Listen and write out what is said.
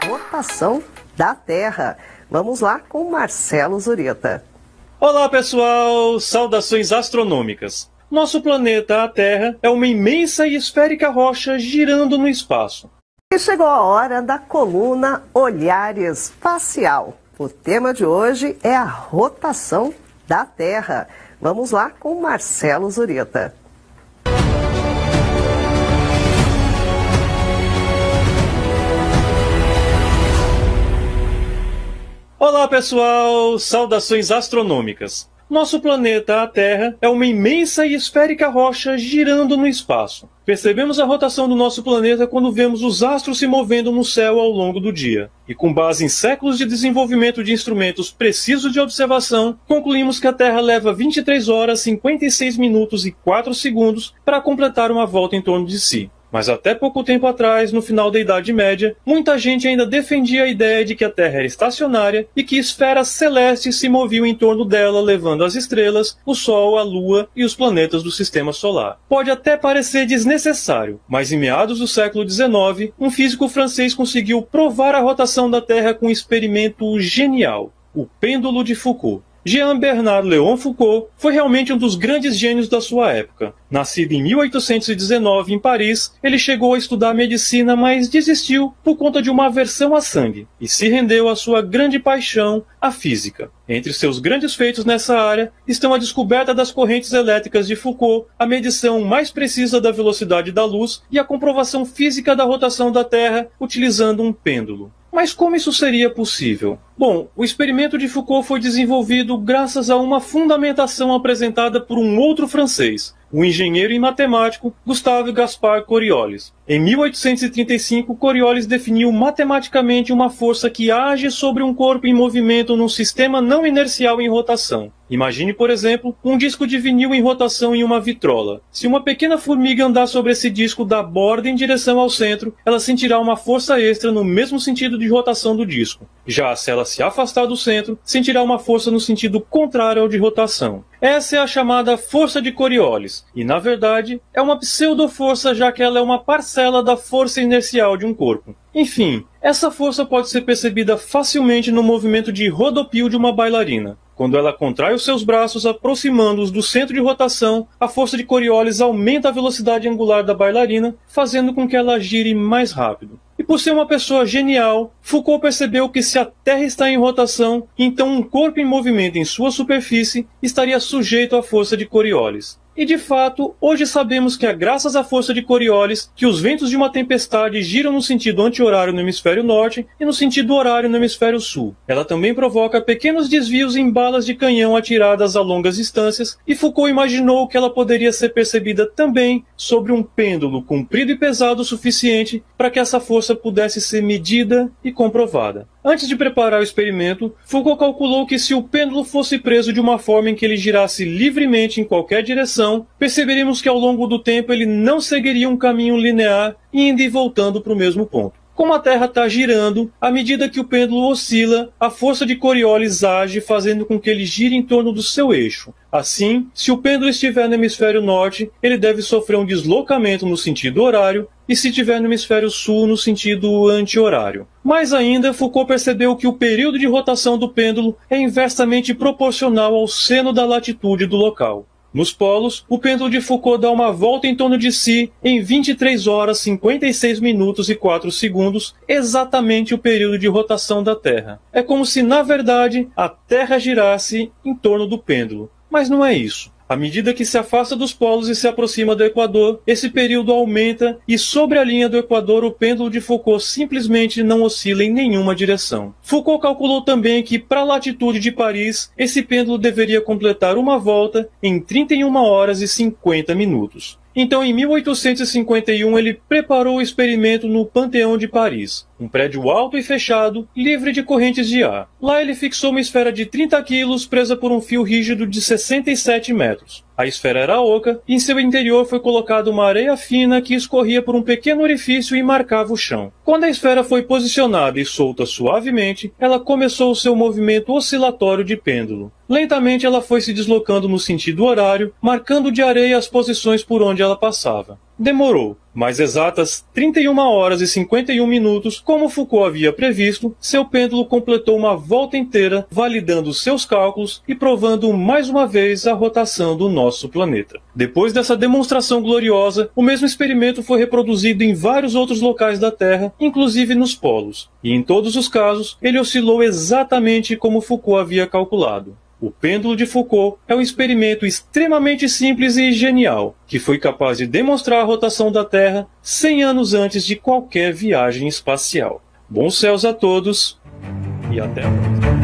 Rotação da Terra. Vamos lá com Marcelo Zurita. Olá pessoal, saudações astronômicas. Nosso planeta, a Terra, é uma imensa e esférica rocha girando no espaço. E chegou a hora da coluna Olhar Espacial. O tema de hoje é a rotação da Terra. Vamos lá com Marcelo Zurita. Olá pessoal, saudações astronômicas. Nosso planeta, a Terra, é uma imensa e esférica rocha girando no espaço. Percebemos a rotação do nosso planeta quando vemos os astros se movendo no céu ao longo do dia. E com base em séculos de desenvolvimento de instrumentos precisos de observação, concluímos que a Terra leva 23 horas, 56 minutos e 4 segundos para completar uma volta em torno de si. Mas até pouco tempo atrás, no final da Idade Média, muita gente ainda defendia a ideia de que a Terra era estacionária e que esferas celestes se moviam em torno dela, levando as estrelas, o Sol, a Lua e os planetas do Sistema Solar. Pode até parecer desnecessário, mas em meados do século XIX, um físico francês conseguiu provar a rotação da Terra com um experimento genial, o pêndulo de Foucault. Jean-Bernard Léon Foucault foi realmente um dos grandes gênios da sua época. Nascido em 1819 em Paris, ele chegou a estudar medicina, mas desistiu por conta de uma aversão a sangue e se rendeu à sua grande paixão, a física. Entre seus grandes feitos nessa área estão a descoberta das correntes elétricas de Foucault, a medição mais precisa da velocidade da luz e a comprovação física da rotação da Terra utilizando um pêndulo. Mas como isso seria possível? Bom, o experimento de Foucault foi desenvolvido graças a uma fundamentação apresentada por um outro francês, o engenheiro e matemático Gustave Gaspard Coriolis. Em 1835, Coriolis definiu matematicamente uma força que age sobre um corpo em movimento num sistema não inercial em rotação. Imagine, por exemplo, um disco de vinil em rotação em uma vitrola. Se uma pequena formiga andar sobre esse disco da borda em direção ao centro, ela sentirá uma força extra no mesmo sentido de rotação do disco. Já se ela se afastar do centro, sentirá uma força no sentido contrário ao de rotação. Essa é a chamada força de Coriolis, e na verdade é uma pseudo-força, já que ela é uma parcela da força inercial de um corpo. Enfim, essa força pode ser percebida facilmente no movimento de rodopio de uma bailarina. Quando ela contrai os seus braços aproximando-os do centro de rotação, a força de Coriolis aumenta a velocidade angular da bailarina, fazendo com que ela gire mais rápido. E por ser uma pessoa genial, Foucault percebeu que se a Terra está em rotação, então um corpo em movimento em sua superfície estaria sujeito à força de Coriolis. E de fato, hoje sabemos que é graças à força de Coriolis que os ventos de uma tempestade giram no sentido anti-horário no hemisfério norte e no sentido horário no hemisfério sul. Ela também provoca pequenos desvios em balas de canhão atiradas a longas distâncias, e Foucault imaginou que ela poderia ser percebida também sobre um pêndulo comprido e pesado o suficiente para que essa força pudesse ser medida e comprovada. Antes de preparar o experimento, Foucault calculou que se o pêndulo fosse preso de uma forma em que ele girasse livremente em qualquer direção, perceberíamos que ao longo do tempo ele não seguiria um caminho linear, indo e voltando para o mesmo ponto. Como a Terra está girando, à medida que o pêndulo oscila, a força de Coriolis age fazendo com que ele gire em torno do seu eixo. Assim, se o pêndulo estiver no hemisfério norte, ele deve sofrer um deslocamento no sentido horário, e se estiver no hemisfério sul, no sentido anti-horário. Mais ainda, Foucault percebeu que o período de rotação do pêndulo é inversamente proporcional ao seno da latitude do local. Nos polos, o pêndulo de Foucault dá uma volta em torno de si em 23 horas, 56 minutos e 4 segundos, exatamente o período de rotação da Terra. É como se, na verdade, a Terra girasse em torno do pêndulo. Mas não é isso. À medida que se afasta dos polos e se aproxima do Equador, esse período aumenta e sobre a linha do Equador o pêndulo de Foucault simplesmente não oscila em nenhuma direção. Foucault calculou também que, para a latitude de Paris, esse pêndulo deveria completar uma volta em 31 horas e 50 minutos. Então, em 1851, ele preparou o experimento no Panteão de Paris, um prédio alto e fechado, livre de correntes de ar. Lá ele fixou uma esfera de 30 quilos presa por um fio rígido de 67 metros. A esfera era oca e em seu interior foi colocada uma areia fina que escorria por um pequeno orifício e marcava o chão. Quando a esfera foi posicionada e solta suavemente, ela começou o seu movimento oscilatório de pêndulo. Lentamente ela foi se deslocando no sentido horário, marcando de areia as posições por onde ela passava. Demorou, mas exatas 31 horas e 51 minutos, como Foucault havia previsto, seu pêndulo completou uma volta inteira, validando seus cálculos e provando mais uma vez a rotação do nosso planeta. Depois dessa demonstração gloriosa, o mesmo experimento foi reproduzido em vários outros locais da Terra, inclusive nos polos. E em todos os casos, ele oscilou exatamente como Foucault havia calculado. O pêndulo de Foucault é um experimento extremamente simples e genial, que foi capaz de demonstrar a rotação da Terra 100 anos antes de qualquer viagem espacial. Bons céus a todos e até a próxima.